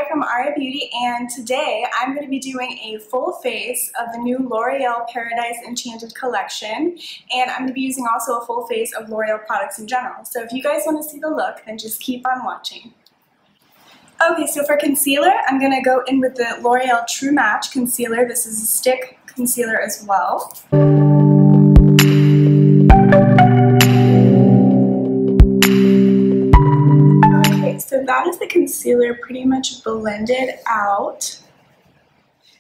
Aria from Aria Beauty, and today I'm going to be doing a full face of the new L'Oréal Paradise Enchanted Collection, and I'm going to be using also a full face of L'Oréal products in general. So if you guys want to see the look, then just keep on watching. Okay, so for concealer, I'm going to go in with the L'Oréal True Match Concealer. This is a stick concealer as well. So that is the concealer pretty much blended out.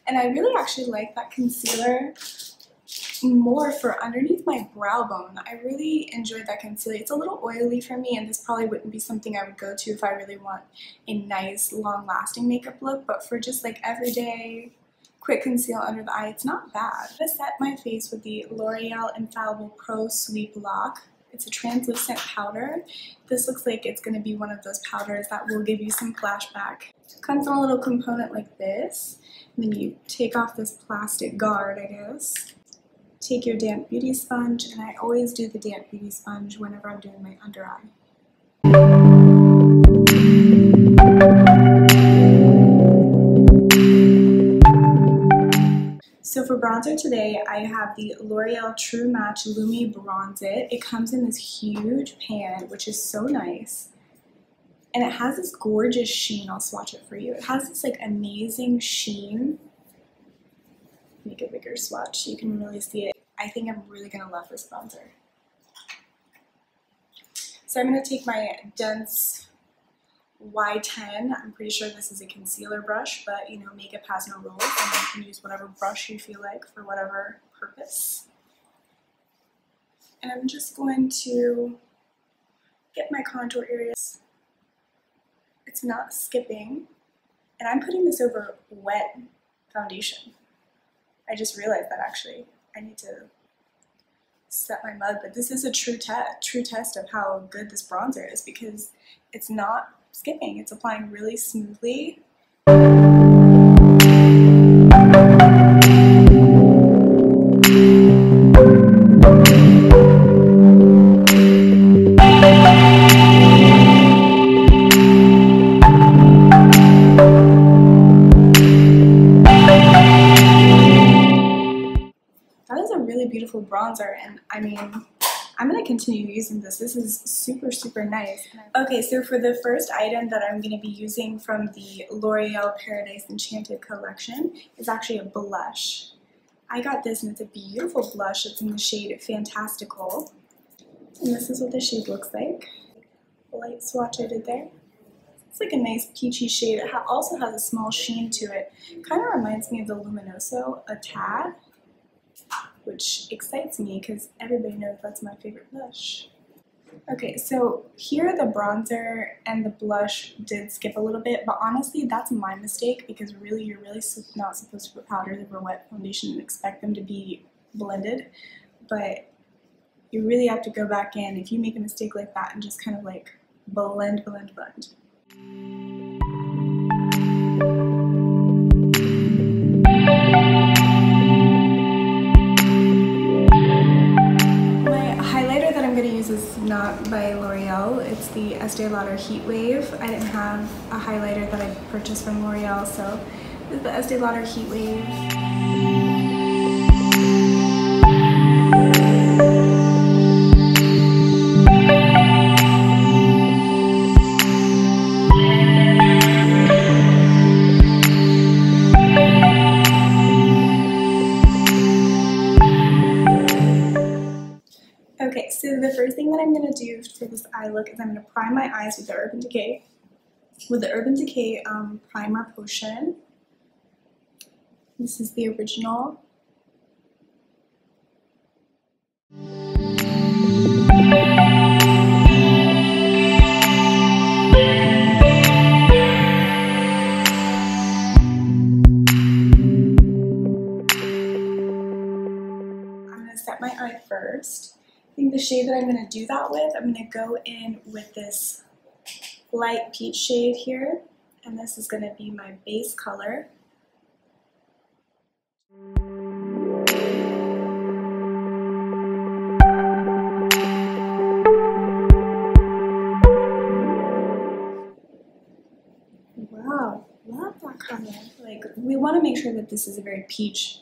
And I really actually like that concealer more for underneath my brow bone. I really enjoyed that concealer. It's a little oily for me, and this probably wouldn't be something I would go to if I really want a nice, long-lasting makeup look. But for just like everyday, quick conceal under the eye, it's not bad. I'm going to set my face with the L'Oréal Infallible Pro Sweep Lock. It's a translucent powder. This looks like it's going to be one of those powders that will give you some flashback. It comes in a little component like this, and then you take off this plastic guard, I guess. Take your damp beauty sponge, and I always do the damp beauty sponge whenever I'm doing my under eye. So for bronzer today, I have the L'Oréal True Match Lumi Bronze It. It comes in this huge pan, which is so nice. And it has this gorgeous sheen. I'll swatch it for you. It has this like amazing sheen. Make a bigger swatch so you can really see it. I think I'm really going to love this bronzer. So I'm going to take my dense Y10. I'm pretty sure this is a concealer brush, but you know, makeup has no rules, and you can use whatever brush you feel like for whatever purpose. And I'm just going to get my contour areas. It's not skipping, and I'm putting this over wet foundation. I just realized that actually I need to set my mug, but this is a true test of how good this bronzer is, because it's not skipping, it's applying really smoothly. That is a really beautiful bronzer, and I mean, I'm going to continue using this. This is super, super nice. Okay, so for the first item that I'm going to be using from the L'Oréal Paradise Enchanted Collection is actually a blush. I got this, and it's a beautiful blush. It's in the shade Fantastical. And this is what the shade looks like. The light swatch I did there. It's like a nice peachy shade. It also has a small sheen to it. Kind of reminds me of the Luminoso a tad, which excites me because everybody knows that's my favorite blush. Okay, so here the bronzer and the blush did skip a little bit, but honestly that's my mistake, because really you're really not supposed to put powders over wet foundation and expect them to be blended, but you really have to go back in if you make a mistake like that and just kind of like blend, blend, blend. Is not by L'Oréal. It's the Estee Lauder Heat Wave. I didn't have a highlighter that I purchased from L'Oréal, so this is the Estee Lauder Heat Wave. Okay, so the first thing that I'm going to do for this eye look is I'm going to prime my eyes with the Urban Decay. With the Urban Decay Primer Potion. This is the original. I'm going to set my eye first. I think the shade that I'm going to do that with, I'm going to go in with this light peach shade here, and this is going to be my base color. matte color. Like, we want to make sure that this is a very peach.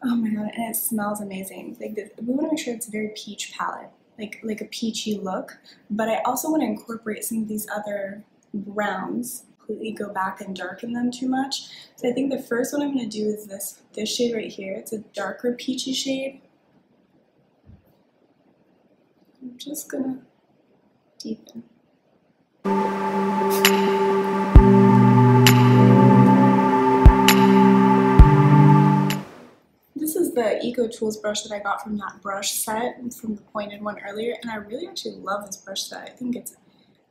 Oh my god, and it smells amazing. Like this, we want to make sure it's a very peach palette, like a peachy look. But I also want to incorporate some of these other browns. Completely go back and darken them too much. So I think the first one I'm going to do is this shade right here. It's a darker peachy shade. I'm just gonna deepen. This is the Eco Tools brush that I got from that brush set, from the pointed one earlier, and I really actually love this brush set. I think it's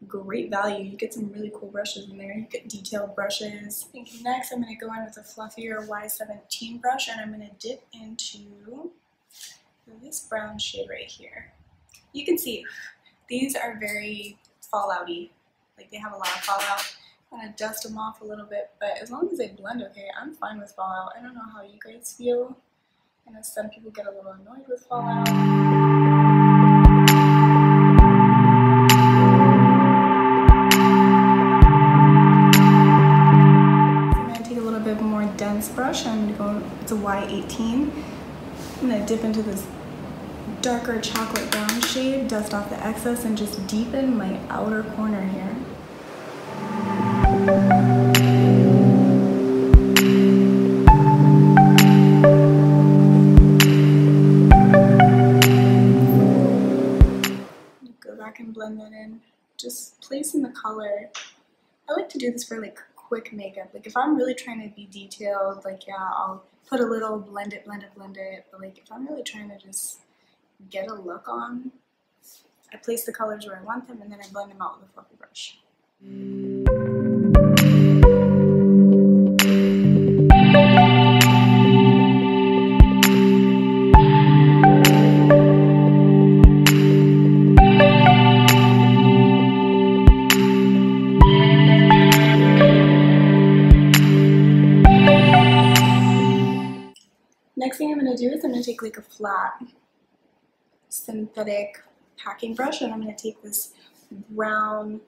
great value. You get some really cool brushes in there. You get detailed brushes. I think next I'm going to go in with a fluffier Y17 brush, and I'm going to dip into this brown shade right here. You can see these are very fallouty, like they have a lot of fallout. I'm going to dust them off a little bit, but as long as they blend okay, I'm fine with fallout. I don't know how you guys feel. I know some people get a little annoyed with fallout. Dense brush. I'm going to go, it's a Y18. I'm going to dip into this darker chocolate brown shade, dust off the excess, and just deepen my outer corner here. Go back and blend that in. Just placing the color. I like to do this for like quick makeup. Like if I'm really trying to be detailed, like yeah, I'll put a little blend it. But like if I'm really trying to just get a look on, I place the colors where I want them and then I blend them out with a fluffy brush. Next thing I'm going to do is I'm going to take like a flat synthetic packing brush, and I'm going to take this brown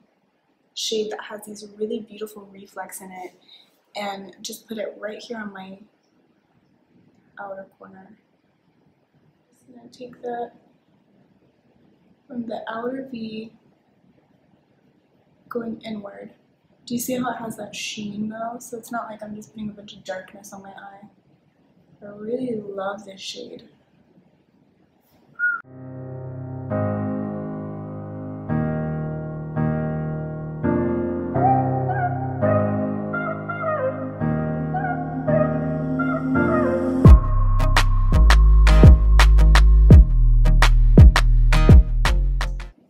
shade that has these really beautiful reflex in it and just put it right here on my outer corner. So I'm going to take that from the outer V going inward. Do you see how it has that sheen though? So it's not like I'm just putting a bunch of darkness on my eye. I really love this shade.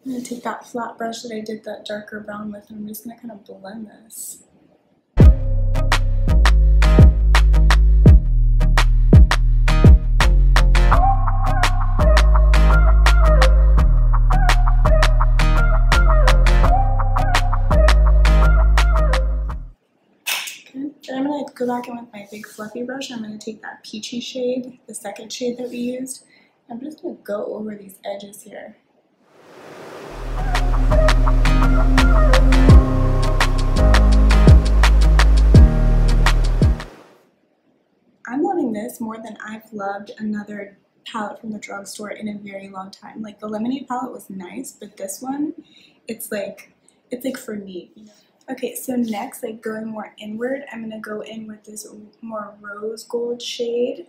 I'm going to take that flat brush that I did that darker brown with, and I'm just going to kind of blend this. Then I'm going to go back in with my big fluffy brush, and I'm going to take that peachy shade, the second shade that we used. I'm just going to go over these edges here. I'm loving this more than I've loved another palette from the drugstore in a very long time. Like the Lemonade palette was nice, but this one, it's like for me, you know? Okay, so next, like going more inward, I'm going to go in with this more rose gold shade.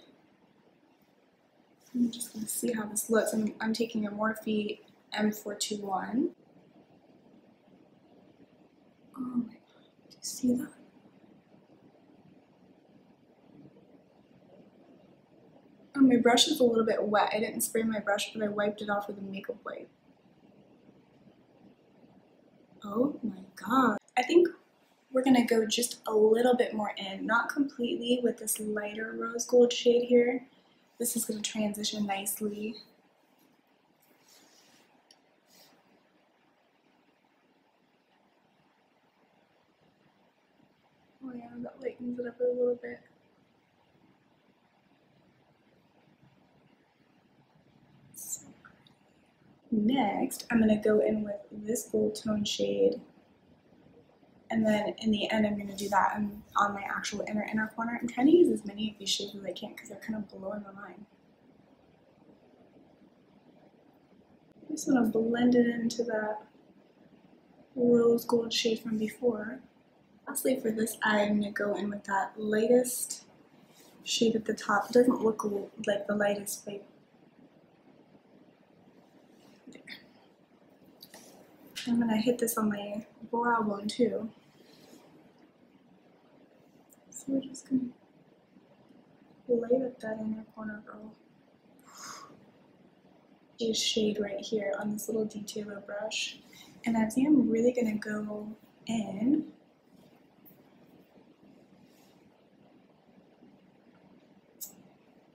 I'm just going to see how this looks. I'm taking a Morphe M421. Oh my god, do you see that? Oh, my brush is a little bit wet. I didn't spray my brush, but I wiped it off with a makeup wipe. Oh my god. I think we're going to go just a little bit more in, not completely with this lighter rose gold shade here. This is going to transition nicely. Oh yeah, that lightens it up a little bit. So next, I'm going to go in with this gold tone shade And then in the end, I'm going to do that on my actual inner corner. I'm trying to use as many of these shades as I can because they're kind of blowing my mind. I just want to blend it into that rose gold shade from before. Lastly, for this eye, I'm going to go in with that lightest shade at the top. It doesn't look like the lightest, but there. I'm going to hit this on my brow bone too. So we're just going to light up that inner corner, girl. This shade right here on this little detailer brush. And I think I'm really going to go in.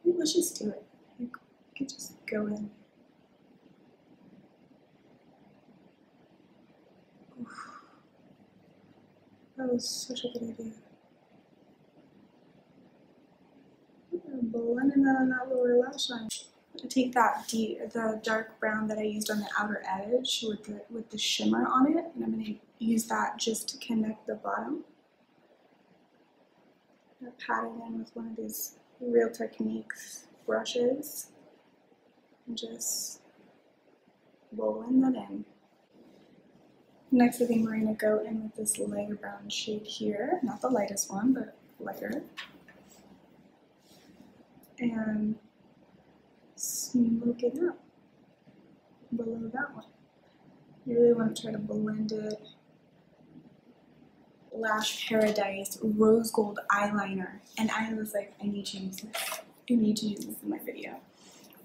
Maybe let's just do it. We could just go in. Oof. That was such a good idea. Blending that on that lower lash line. I take that the dark brown that I used on the outer edge with the shimmer on it, and I'm going to use that just to connect the bottom. I'm pat it in with one of these Real Techniques brushes and just blend that in. Next, I think we're going to go in with this lighter brown shade here, not the lightest one, but lighter. And smoke it up below that one. You really want to try to blend it. Lash Paradise Rose Gold Eyeliner. And I was like, I need to use this. I need to use this in my video.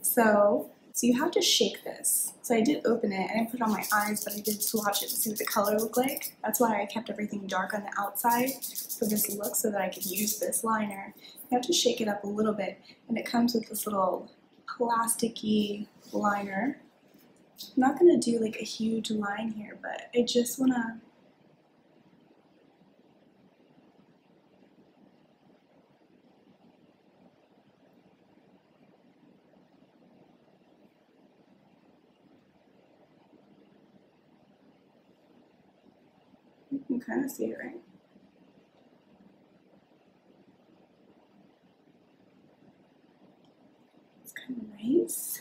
So you have to shake this. So I did open it. I didn't put it on my eyes, but I did swatch it to see what the color looked like. That's why I kept everything dark on the outside for this look so that I could use this liner. You have to shake it up a little bit, and it comes with this little plasticky liner. I'm not going to do like a huge line here, but I just want to you can kind of see it, right? It's kind of nice.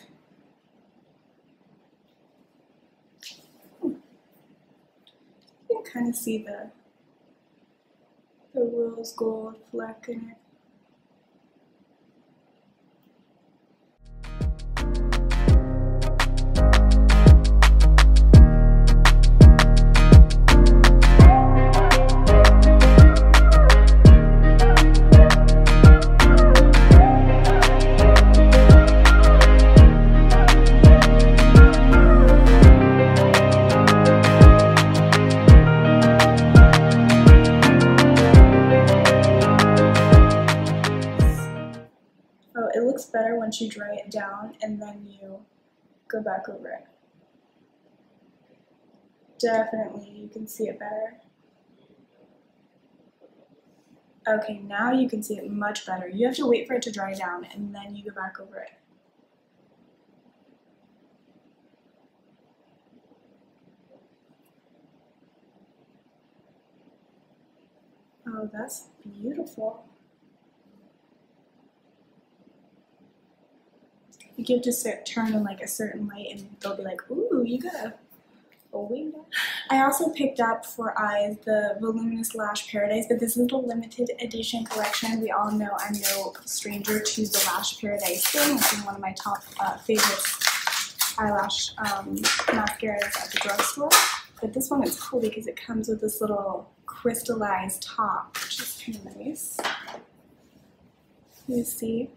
You can kind of see the rose gold fleck in it. It looks better once you dry it down and then you go back over it. Definitely, you can see it better. Okay, now you can see it much better. You have to wait for it to dry down and then you go back over it. Oh, that's beautiful. You give to turn in like a certain light and they'll be like, ooh, you got a wing. I also picked up for eyes the Voluminous Lash Paradise, but this is the limited edition collection. We all know I'm no stranger to the Lash Paradise thing. It's been one of my top favorite eyelash mascaras at the drugstore. But this one is cool because it comes with this little crystallized top, which is kind of nice. You see?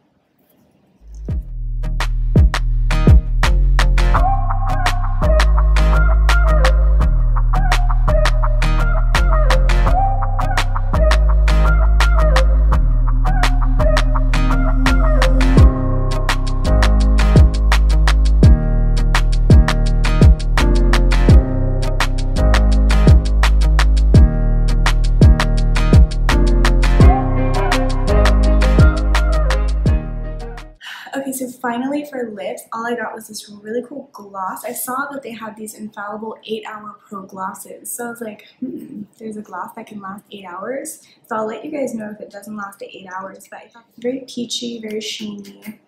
finally for lips, all I got was this really cool gloss. I saw that they had these Infallible 8-Hour Pro glosses. So I was like, there's a gloss that can last 8 hours. So I'll let you guys know if it doesn't last 8 hours. But I thought very peachy, very sheeny.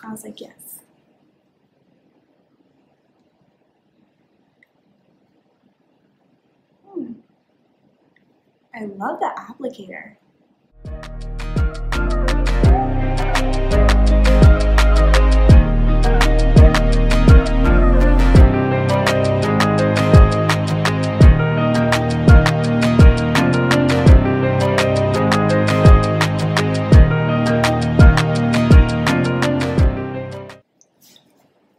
I was like, yes. I love the applicator.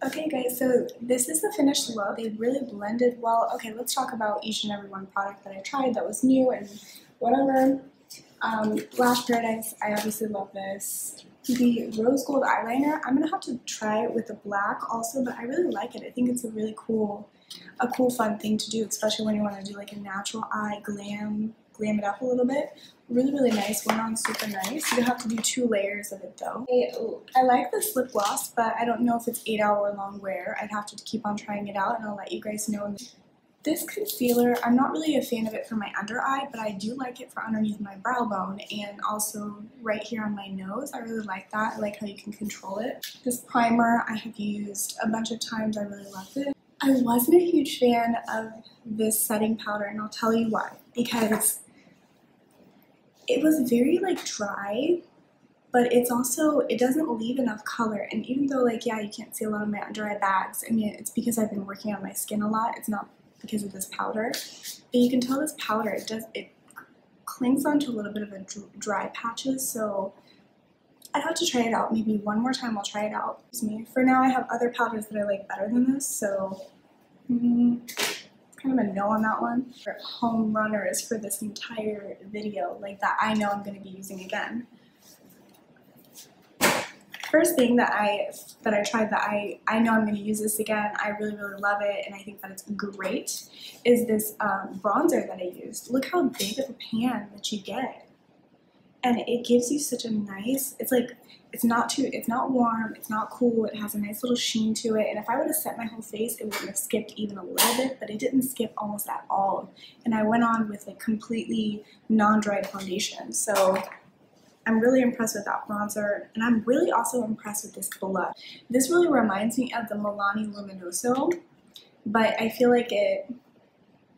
Okay guys, so this is the finished look. They really blended well. Okay, let's talk about each and every one product that I tried that was new and whatever. Lash Paradise, I obviously love this. The rose gold eyeliner, I'm gonna have to try it with the black also, but I really like it. I think it's a really cool, fun thing to do, especially when you want to do like a natural eye glam it up a little bit. Really nice, went on super nice. You have to do 2 layers of it though. I like this lip gloss, but I don't know if it's 8-hour long wear. I'd have to keep on trying it out and I'll let you guys know. This concealer, I'm not really a fan of it for my under eye, but I do like it for underneath my brow bone and also right here on my nose. I really like that. I like how you can control it. This primer I have used a bunch of times. I really loved it. I wasn't a huge fan of this setting powder and I'll tell you why. Because it was very like dry, but it's also, it doesn't leave enough color. And even though like, yeah, you can't see a lot of my under eye bags, I mean, it's because I've been working on my skin a lot. It's not because of this powder, but you can tell this powder, it clings onto a little bit of a dry patches. So I'd have to try it out. Maybe one more time I'll try it out. For now, I have other powders that I like better than this, so kind of a no on that one. For home runners for this entire video, like that I know I'm going to be using again. First thing that I tried that I know I'm going to use this again, I really love it and I think that it's great, is this bronzer that I used. Look how big of a pan that you get. And it gives you such a nice, it's like, it's not warm, it's not cool, it has a nice little sheen to it, and if I would have set my whole face, it would have skipped even a little bit, but it didn't skip almost at all. And I went on with like completely non-dried foundation, so I'm really impressed with that bronzer, and I'm really also impressed with this blush. This really reminds me of the Milani Luminoso, but I feel like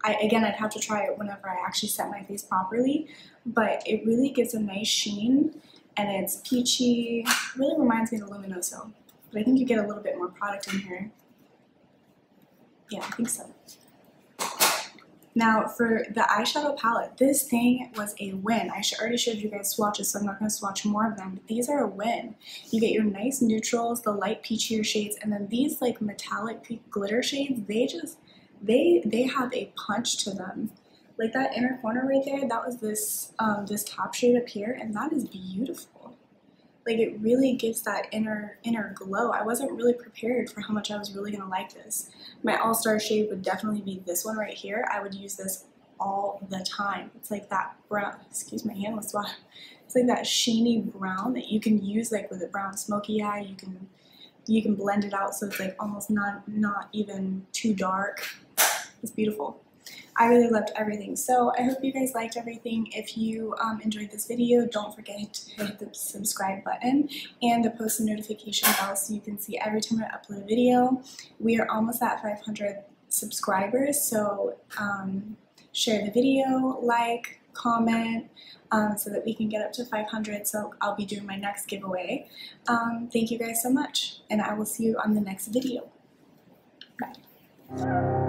again, I'd have to try it whenever I actually set my face properly, but it really gives a nice sheen, and it's peachy. It really reminds me of the Luminoso, but I think you get a little bit more product in here. Yeah, I think so. Now, for the eyeshadow palette, this thing was a win. I already showed you guys swatches, so I'm not going to swatch more of them, but these are a win. You get your nice neutrals, the light peachier shades, and then these like metallic glitter shades, they have a punch to them. Like that inner corner right there, that was this top shade up here, and that is beautiful. Like it really gives that inner glow. I wasn't really prepared for how much I was really gonna like this. My all-star shade would definitely be this one right here. I would use this all the time. It's like that brown, excuse my hand, let's swatch. It's like that sheeny brown that you can use like with a brown smoky eye. You can blend it out so it's like almost not even too dark. It's beautiful. I really loved everything. So I hope you guys liked everything. If you enjoyed this video, don't forget to hit the subscribe button and the post notification bell so you can see every time I upload a video. We are almost at 500 subscribers, so share the video, like, comment, so that we can get up to 500. So I'll be doing my next giveaway. Thank you guys so much, and I will see you on the next video. Bye.